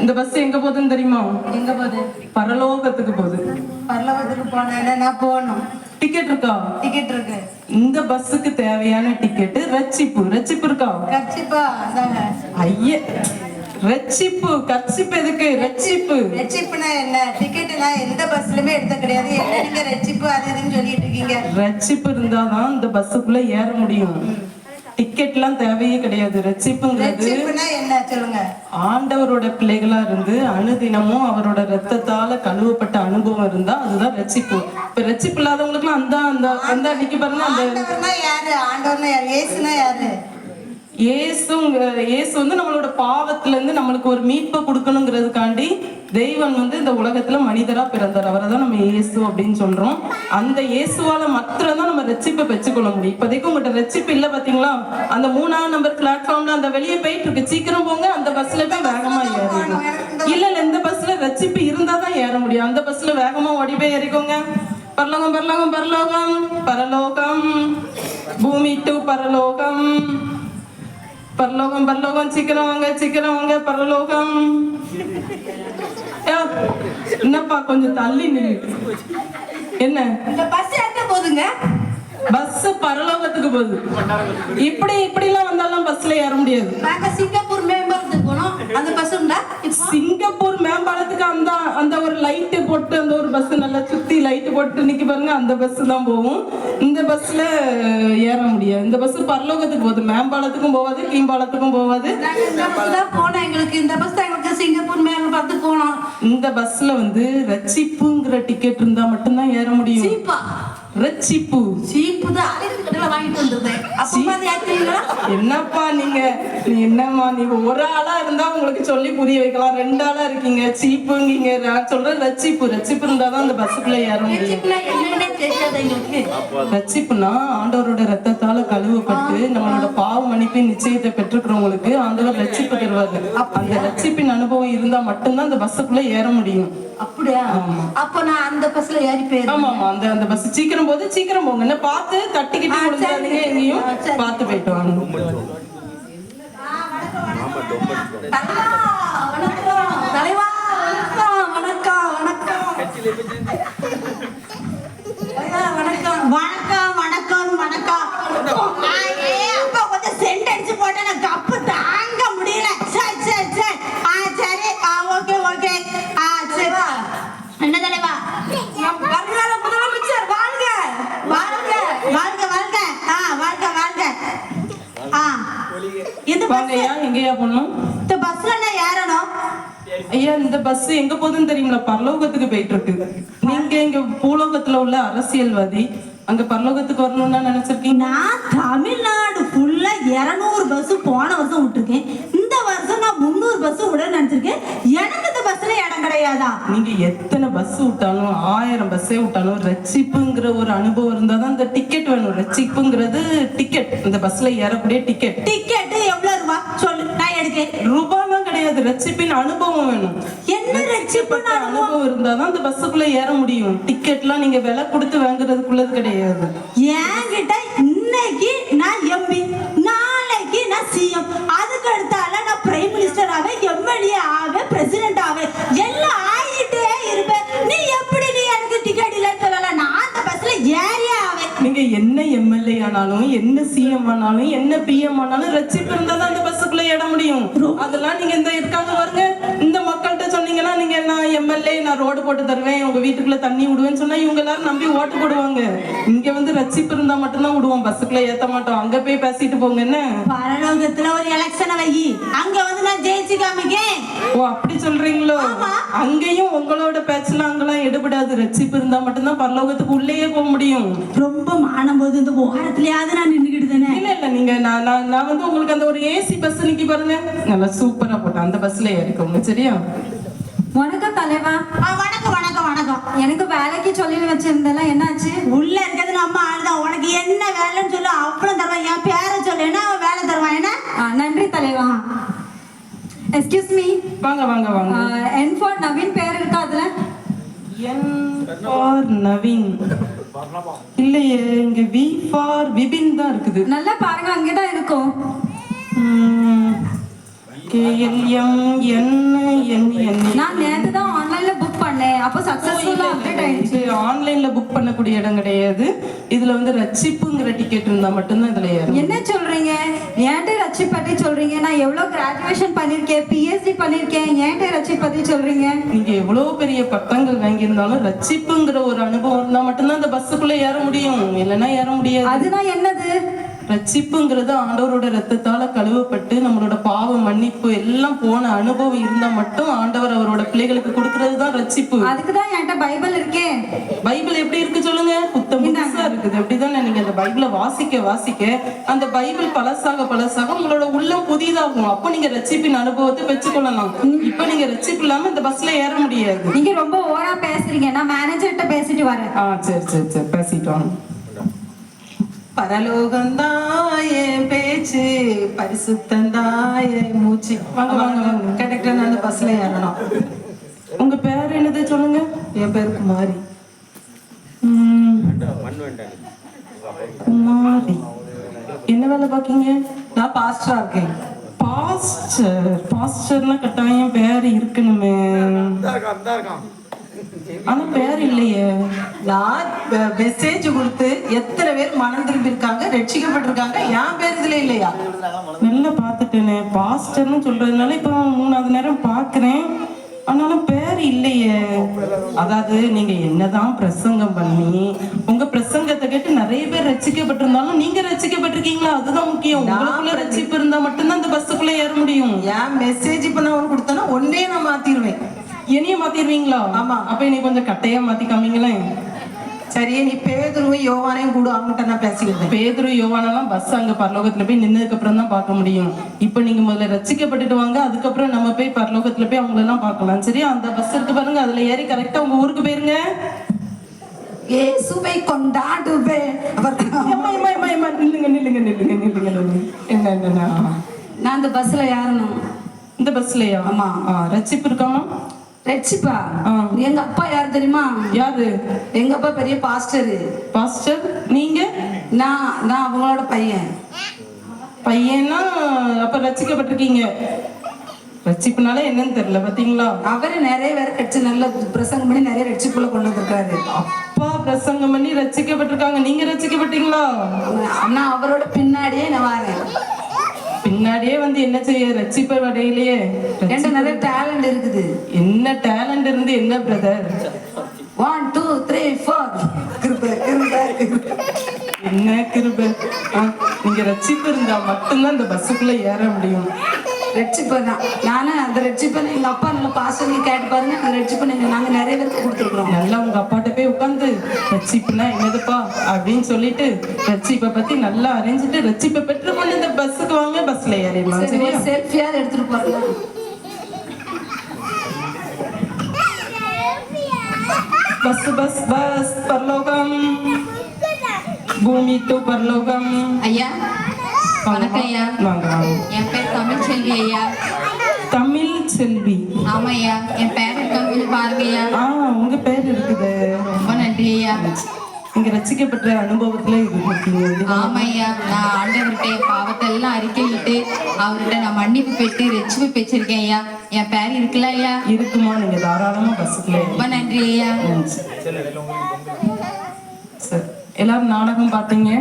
இந்த பஸ் எங்க போகுதுன்னு தெரியுமா? எங்க போகுது? பரலோகத்துக்கு போகுது. பரலோகத்துக்கு போனா நான் போகணும். டிக்கெட் இருக்கா? டிக்கெட் இருக்கு. இந்த பஸ்ஸுக்கு தேவையான டிக்கெட் ரட்சிப்பு. ரட்சிப்பு இருக்கா? கர்ச்சிப்பா அதாங்க. ஐயே, ரட்சிப்பு. கர்ச்சிப்பு எதுக்கு? ரட்சிப்பு. ரட்சிப்புனா என்ன? டிக்கெட்லாம் எந்த பஸ்லயுமே எடுத்த கிடையாது. என்ன நீங்க ரட்சிப்பு அது இதுன்னு சொல்லிட்டு இருக்கீங்க? ரட்சிப்பு இருந்தாதான் இந்த பஸ்ஸுக்குள்ள ஏற முடியும். டிக்கெட்லாம் தேவையே கிடையாது. ரட்சிப்புங்கிறது என்ன சொல்லுங்க. ஆண்டவரோட பிள்ளைகளா இருந்து அனுதினமும் அவரோட ரத்தத்தால கழுவப்பட்ட அனுபவம் இருந்தா அதுதான் ரட்சிப்பு. இப்ப ரட்சிப்பு இல்லாதவங்களுக்கு அந்த அந்த அந்த அன்னைக்கு பாருங்க, அந்த ஆண்டவர்னா யாரு? ஆண்டவர்னா யாரு? இயேசுனா யாரு? இயேசு வந்து நம்மளோட பாவத்துல இருந்து நம்மளுக்கு ஒரு மீட்பை கொடுக்கணுங்கிறதுக்காண்டி தெய்வம் வந்து இந்த உலகத்துல மனிதரா பிறந்தார். அவரை தான் நம்ம இயேசு அப்படின்னு சொல்றோம். அந்த இயேசுவால மாத்திரம் தான் நம்ம ரட்சிப்பை பெற்றுக்கொள்ள முடியும். இப்போதைக்கு உங்கள்கிட்ட ரட்சிப்பு இல்லை பாத்தீங்களா? அந்த 3ஆம் நம்பர் பிளாட்ஃபார்ம்ல அந்த வெளியே போயிட்டு இருக்கு, சீக்கிரம் போங்க, அந்த பஸ்ல போய் வேகமா ஏறிடும். இல்ல இந்த பஸ்ல ரட்சிப்பு இருந்தா தான் ஏற முடியும். அந்த பஸ்ல வேகமா ஓடி போய் ஏறிக்கோங்க. பரலோகம் பரலோகம் பரலோகம் பரலோகம், பூமி டு பரலோகம், பரலோகம் பரலோகம், சீக்கிரம் வாங்க பரலோகம். என்னப்பா கொஞ்சம் தள்ளி நில்லு. என்ன இந்த பஸ் எங்க போகுதுங்க? பஸ் பரலோகத்துக்கு போகுது. இப்படி எல்லாம் வந்தாலும் பஸ்ல ஏற முடியாது. நாங்க சிங்கப்பூர் மேம்பாலத்துக்கு போனோம். அந்த பஸ் உண்டா? சிங்கப்பூர் மேம்பாலத்துக்கு அந்த அந்த ஒரு லைட்டு போட்டு அந்த ஒரு பஸ் நல்லா சுத்தி லைட்டு போட்டு நிக்க பாருங்க, அந்த பஸ் தான் போகும். இந்த பஸ்ல ஏற முடியாது. இந்த பஸ் பரலோகத்துக்கு போகுது. மேம்பாலத்துக்கும் போகாது, கீம்பாலத்துக்கும் போகாது. போனோம். எங்களுக்கு இந்த பஸ் தான் எங்களுக்கு சிங்கப்பூர் மேம்பாலத்துக்கு போனோம். இந்த பஸ்ல வந்து ரட்சிப்புங்கிற டிக்கெட் இருந்தா மட்டும்தான் ஏற முடியும். ரட்சிப்பு சீப்பு தான் வாங்கிட்டு வந்துருந்தேன். என்னப்பா நீங்க என்னம்மா நீங்க ஒரு ஆளா இருந்தா உங்களுக்கு சொல்லி புரிய வைக்கலாம். 2 ஆளா இருக்கீங்க. சீப்புங்க. நான் சொல்றேன் ரட்சிப்பு. ரட்சிப்பு இருந்தாதான் அந்த பஸ்ஸுக்குள்ள ஏற முடியும். ரட்சிப்புனா ஆண்டவரோட ரத்தத்தால கழுவப்பட்டு நம்மளோட பாவ மன்னிப்பின் நிச்சயத்தை பெற்றுக்கிறவங்களுக்கு ஆண்டவர் ரட்சிப்பு தருவாரு. அந்த ரட்சிப்பின் அனுபவம் இருந்தா மட்டும்தான் அந்த பஸ்ஸுக்குள்ள ஏற முடியும். அப்படியா? அப்ப நான் அந்த பஸ்ல ஏறி போயிடுறேன். ஆமா அந்த பஸ் சீக்கிரம் போகுது, சீக்கிரம் போங்க. பார்த்து தட்டிக்கிட்டு விழுந்தாதீங்க, எங்கேயும் பார்த்து போயிட்டு வாங்க. எங்கேயா போகணும்? இந்த பஸ்ல ஏறணும். ஐயா, இந்த பஸ் எங்க போகுதுன்னு தெரியுங்களா? பரலோகத்துக்கு போயிட்டு இருக்கு. நீங்க இங்க பூலோகத்துல உள்ள அரசியல்வாதி, அங்க பரலோகத்துக்கு வரணும்னா நினைச்சிருக்கீங்க? நான் தமிழ்நாடு ஃபுல்லா 200 பஸ் போன வருஷம் விட்டுருக்கேன். இந்த வருஷம் நான் 300 பஸ் விட நினைச்சிருக்கேன். எனக்கு இந்த பஸ்ல இடம் கிடையாதா? நீங்க எத்தனை பஸ் விட்டாலும் 1000 பஸ்ஸே விட்டாலும் ரட்சிப்புங்கிற ஒரு அனுபவம் இருந்தாதான் இந்த டிக்கெட் வேணும். ரட்சிப்புங்கிறது டிக்கெட். இந்த பஸ்ல ஏறக்கூடிய டிக்கெட். டிக்கெட் எவ்வளவு ரூபா சொல்லு, நான் எடுக்கேன். ரூபாலாம் கிடையாது, ரட்சிப்பின் அனுபவம் வேணும். என்ன ரட்சிப்பின் அனுபவம் இருந்தாதான் இந்த பஸ்ஸுக்குள்ள ஏற முடியும். டிக்கெட்லாம் நீங்க விலை கொடுத்து வாங்குறதுக்குள்ளது கிடையாது. என்கிட்ட இன்னைக்கு நான் எம்பி, நாளைக்கு நான் சிஎம், அதுக்கு அடுத்தால நான் பிரைம் மினிஸ்டர் ஆவேன், எம்எல்ஏ ஆவேன், பிரசிடென்ட் ஆவேன், எல்லாம் ஆகிட்டே இருப்பேன். நீ எப்படி நீ எனக்கு டிக்கெட் இல்லைன்னு சொல்லல? நான் அந்த பஸ்ல ஏறியே ஆவேன். நீங்க என்ன எம்எல்ஏ ஆனாலும், என்ன சிஎம் ஆனாலும், என்ன பிஎம் ஆனாலும் ரட்சிப்பு இருந்தாதான் அந்த பஸ்ஸுக்குள்ள ஏற முடியும். அதெல்லாம் நீங்க இந்த இருக்காங்க பாருங்க, இந்த மக்கள்கிட்ட சொன்னீங்கன்னா நீங்க நான் எம்எல்ஏ, நான் ரோடு போட்டு தருவேன், உங்க வீட்டுக்குள்ள தண்ணி விடுவேன்னு சொன்னா இவங்க எல்லாரும் நம்பி ஓட்டு போடுவாங்க. இங்க வந்து ரட்சிப்பு இருந்தா மட்டும்தான் விடுவோம், பஸ்ஸுக்குள்ள ஏத்த மாட்டோம். அங்க போய் பேசிட்டு போங்க. என்ன பரலோகத்துல ஒரு எலெக்ஷனை வை, அங்க வந்து நான் ஜெயிச்சு காமிக்கேன். ஓ அப்படி சொல்றீங்களோ? அங்கேயும் உங்களோட பேச்செல்லாம் அங்கெல்லாம் எடுபடாது. ரட்சிப்பு இருந்தா மட்டும்தான் பரலோகத்துக்கு உள்ளேயே போக முடியும். ரொம்ப மானம் போது இந்த ஓரத்துலயாவது நான் நின்றுக்கிட்டு தானே. இல்ல நீங்க நான் வந்து உங்களுக்கு அந்த ஒரு ஏசி பஸ் நிக்கி பாருங்க, நல்லா சூப்பரா போட்டேன், அந்த பஸ்ல ஏறிக்கோங்க. சரியா? வணக்கம் தலைவா. வணக்கம் வணக்கம் வணக்கம். எனக்கு வேலைக்கு சொல்லி வச்சிருந்தேன், என்னாச்சு? உள்ள இருக்கிறது நம்ம ஆள்தான். உனக்கு என்ன வேலைன்னு சொல்லு, அப்புறம் தருவான். என் பேரை சொல்லு, என்ன வேலை தருவான். என்ன? நன்றி தலைவா. Excuse me. வாங்க வாங்க வாங்க. N for நவீன் பேர் இருக்கா அதுல? N for நவீன் இல்லையே, இங்க V for விபின் தான் இருக்குது. நல்லா பாருங்க, அங்கதான் இருக்கும். KLMNNN. நான் நேத்து தான் ஆன்லைன்ல புக் பண்ணேன். அப்போ சக்சஸ்ஃபுல்லா அப்டேட் ஆயிடுச்சு. இது ஆன்லைன்ல புக் பண்ணக்கூடிய இடம் கிடையாது. இதுல வந்து ரட்சிப்புங்கிற டிக்கெட் இருந்தா மட்டும்தான் இதுல ஏறும். என்ன சொல்றீங்க? ஏன்டே ரட்சிப் பத்தி சொல்றீங்க? நான் எவ்வளவு கிராஜுவேஷன் பண்ணிருக்கேன், PhD பண்ணிருக்கேன். ஏன்டே ரட்சிப் பத்தி சொல்றீங்க? நீங்க எவ்வளவு பெரிய பட்டங்கள் வாங்கியிருந்தாலும் ரட்சிப்புங்கிற ஒரு அனுபவம் இருந்தா மட்டும்தான் அந்த பஸ்ஸுக்குள்ள ஏற முடியும், இல்லைன்னா ஏற முடியாது. அதுதான் என்னது? ரட்சிப்புங்கிறது ஆண்டவரோட ரத்தத்தால கழுவப்பட்டு நம்மளோட பாவ மன்னிப்பு எல்லாம் போன அனுபவம் இருந்தா மட்டும் ஆண்டவர் அவரோட பிள்ளைகளுக்கு கொடுக்கறது தான் ரட்சிப்பு. அதுக்கு தான் என்கிட்ட பைபிள் இருக்கே. பைபிள் எப்படி இருக்கு சொல்லுங்க? புத்தம் புதுசா இருக்குது. அப்படிதானே? நீங்க அந்த பைபிளை வாசிக்க வாசிக்க அந்த பைபிள் பழசாக பழசாக உங்களோட உள்ளம் புதிதாகும். அப்ப நீங்க ரட்சிப்பின் அனுபவத்தை பெற்றுக்கொள்ளலாம். இப்ப நீங்க ரட்சிப்பு இல்லாம இந்த பஸ்ல ஏற முடியாது. நீங்க ரொம்ப ஓவரா பேசுறீங்க. நான் மேனேஜர்கிட்ட பேசிட்டு வரேன். சரி சரி சரி, பேசிட்டு வாங்க. பரலோகந்தாயே பேச்சு, பரிசுத்தந்தாயே மூச்சு. வாங்க வாங்க வாங்க. கண்டக்டர், அந்த பஸ்ல ஏறணும். உங்க பேர் என்னது சொல்லுங்க? என் பேர் குமாரி. குமாரி, என்ன வேலை பாக்கீங்க? நான் பாஸ்டரா இருக்கேன். பாஸ்டர்? பாஸ்டர்னா கட்டாயம் பேர் இருக்கணுமே. ஆனா பேர் இல்லையே. நான் மெசேஜ் கொடுத்து எத்தனை பேர் மனம் திரும்பி இருக்காங்க, ரட்சிக்கப்பட்டிருக்காங்க, என் பேர் இதுல இல்லையா? நல்லா பாத்துட்டேனே. பாஸ்டர்னு சொல்றதுனால இப்ப 3வது நேரம் பாக்குறேன், ஆனாலும் பேர் இல்லையே. அதாவது நீங்க என்னதான் பிரசங்கம் பண்ணி உங்க பிரசங்கத்தை கேட்டு நிறைய பேர் ரட்சிக்கப்பட்டிருந்தாலும் நீங்க ரட்சிக்கப்பட்டிருக்கீங்களா? அதுதான் முக்கியம். உங்களுக்குள்ள ரட்சிப்பு இருந்தா மட்டும்தான் அந்த பஸ்ஸுக்குள்ள ஏற முடியும். ஏன் மெசேஜ் இப்ப நான் கொடுத்தேன்னா ஒன்னே நான் மாத்திடுவேன். என்னைய மாத்திடுவீங்களா? ஆமா. அப்ப நீ கொஞ்சம் கட்டையா மாத்தி காமிங்களேன். சரி, நீ பேதுருவும் யோவானையும் கூட அவங்ககிட்ட நான் பேசிக்கிட்டேன். பேதுரு யோவானெல்லாம் பஸ் அங்க பரலோகத்துல போய் நின்னதுக்கு அப்புறம் தான் பார்க்க முடியும். இப்ப நீங்க முதல்ல ரட்சிக்கப்பட்டுட்டு வாங்க, அதுக்கப்புறம் நம்ம போய் பரலோகத்துல போய் அவங்கள எல்லாம் பார்க்கலாம். சரி, அந்த பஸ் இருக்கு பாருங்க, அதுல ஏறி கரெக்டா உங்க ஊருக்கு போயிருங்க. இயேசுவை கொண்டாடுவேன். நில்லுங்க நில்லுங்க நில்லுங்க நில்லுங்க. என்ன நான் அந்த பஸ்ல ஏறணும். இந்த பஸ்லயா? ஆமா. ரட்சிப்பு இருக்காமா? ரட்சிப்பா? எங்க அப்பா யார் தெரியுமா? யாரு? எங்க அப்பா பெரிய பாஸ்டர். பாஸ்டர்? நீங்க? நான் அவங்களோட பையன். பையனா? அப்ப ரட்சிக்கப்பட்டிருக்கீங்க. ரட்சிப்புனால என்னன்னு தெரியல பாத்தீங்களா? அவரு நிறைய பேர் ரட்சி நல்ல பிரசங்கம் பண்ணி நிறைய ரட்சிப்புல கொண்டு வந்திருக்காரு. அப்பா பிரசங்கம் பண்ணி ரட்சிக்கப்பட்டிருக்காங்க. நீங்க ரட்சிக்கப்பட்டீங்களா? நான் அவரோட பின்னாடியே நான் வரேன். பின்னாடியே வந்து என்ன செய்ய? ரட்சிப்ப வடையிலேயே என்கிட்ட நிறைய டேலண்ட் இருக்குது. என்ன டேலண்ட் இருந்து என்ன பிரதர்? 1 2 3 4 என்ன கிருபை? நீங்க ரட்சிப்பு இருந்தா மட்டும்தான் இந்த பஸ்ஸுக்குள்ள ஏற முடியும். ரட்சிப்பு தான். நானும் அந்த ரட்சிப்பை எங்க அப்பா நல்ல பாசங்க கேட்டு பாருங்க. அந்த ரட்சிப்பை நாங்க நிறைய பேருக்கு கொடுத்துருக்கோம். நல்லா உங்க அப்பாட்ட போய் உட்காந்து ரட்சிப்புனா என்னதுப்பா அப்படின்னு சொல்லிட்டு ரட்சிப்பை பத்தி நல்லா அறிஞ்சிட்டு ரட்சிப்பை பெற்றுக்கொண்டு இந்த பஸ்ஸுக்கு வாங்க, பஸ்ல ஏறிடலாம். சரியா? செல்ஃபியாவது எடுத்துட்டு போறோம். பஸ் பஸ் பஸ் பரலோகம், பூமி டு பரலோகம். ஐயா வணக்கம் ஐயா. என் பேர் தமிழ் செல்வி ஐயா. தமிழ் செல்வி? ஆமா ஐயா, என் பேர் இருக்கான்னு கொஞ்சம் பாருங்க ஐயா. உங்க பேர் இருக்குது. ரொம்ப நன்றி ஐயா. நீங்க ரட்சிக்கப்பட்ட அனுபவத்துல இருக்கீங்க. ஆமா ஐயா, நான் ஆண்டவர்கிட்ட என் பாவத்தை எல்லாம் அறிக்கையிட்டு அவர்கிட்ட நான் மன்னிப்பு பெற்று ரட்சிப்பு பெற்றிருக்கேன் ஐயா. என் பேர் இருக்குல்ல ஐயா? இருக்குமா? நீங்க தாராளமா பஸ்ஸுக்குள்ள. ரொம்ப நன்றி ஐயா. சரி, எல்லாரும் நாடகம் பார்த்தீங்க.